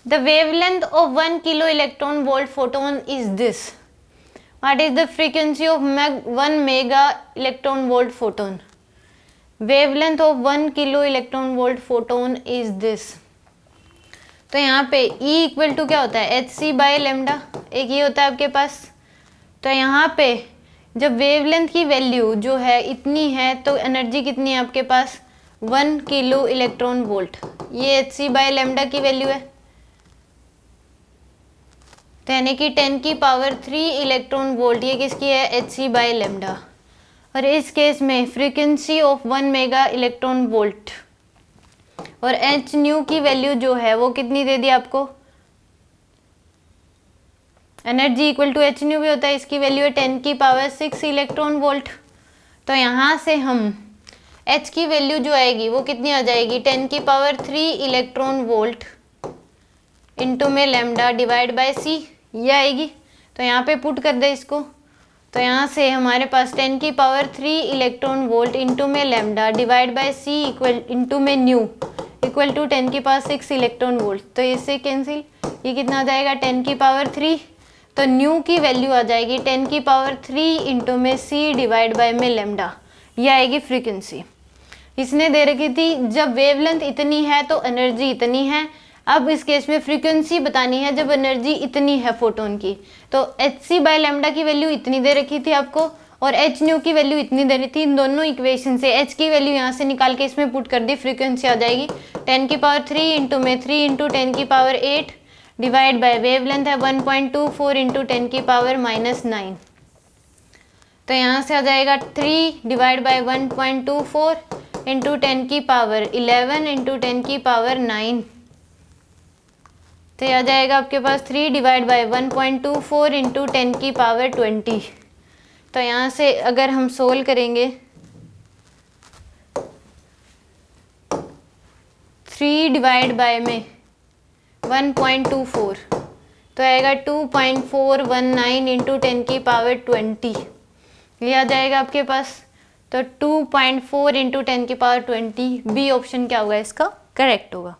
The wavelength of 1 kilo electron volt photon is this. What is the frequency of 1 mega electron volt photon. Wavelength of 1 kilo electron volt photon is this. तो यहाँ पे E equal to क्या होता है, hc by lambda, एक ये होता है आपके पास. तो यहाँ पे जब वेवलेंथ की वैल्यू जो है इतनी है तो एनर्जी कितनी है आपके पास, 1 किलो इलेक्ट्रॉन वोल्ट. ये hc बाय लेमडा की वैल्यू है, तो यानी कि 10 की पावर 3 इलेक्ट्रॉन वोल्ट ये किसकी है, hc बाय लेमडा. और इस केस में frequency of 1 mega electron volt और h न्यू की वैल्यू जो है वो कितनी दे दी आपको, energy equal to h nu भी होता है, इसकी वैल्यू है 10 की पावर 6 इलेक्ट्रॉन वोल्ट. तो यहाँ से हम h की वैल्यू जो आएगी वो कितनी आ जाएगी, 10 की पावर 3 इलेक्ट्रॉन वोल्ट इंटू में लेमडा डिवाइड बाय c, ये आएगी. तो यहाँ पे पुट कर दे इसको. तो यहाँ से हमारे पास 10 की पावर 3 इलेक्ट्रॉन वोल्ट इंटू में lambda divide by c equal into में न्यू इक्वल टू 10 की पावर 6 इलेक्ट्रॉन वोल्ट. तो इससे कैंसिल, ये कितना आ जाएगा 10 की पावर 3. तो न्यू की वैल्यू आ जाएगी 10 की पावर 3 इंटू में c डिवाइड बाय में लेमडा, ये आएगी फ्रीक्वेंसी. इसने दे रखी थी जब वेवलेंथ इतनी है तो एनर्जी इतनी है. अब इस केस में फ्रीक्वेंसी बतानी है जब एनर्जी इतनी है फोटोन की. तो hc बाय लेमडा की वैल्यू इतनी दे रखी थी आपको और h न्यू की वैल्यू इतनी दे रही थी. इन दोनों इक्वेशन से h की वैल्यू यहाँ से निकाल के इसमें पुट कर दी, फ्रीक्वेंसी आ जाएगी 10 की पावर 3 इंटू में 3 इंटू 10 की पावर 8 डिवाइड बाय वेवलेंथ है 1.24 इंटू 10 की पावर -9. तो यहाँ से आ जाएगा 3 डिवाइड बाय 1.24 इंटू 10 की पावर 11 इंटू 10 की पावर 9. तो यह आ जाएगा आपके पास 3 डिवाइड बाय 1.24 इंटू 10 की पावर 20. तो यहाँ से अगर हम सोल्व करेंगे 3 डिवाइड बाय में 1.24 तो आएगा 2.419 इंटू 10 की पावर 20, ये आ जाएगा आपके पास. तो 2.4 इंटू 10 की पावर 20, बी ऑप्शन क्या होगा इसका करेक्ट होगा.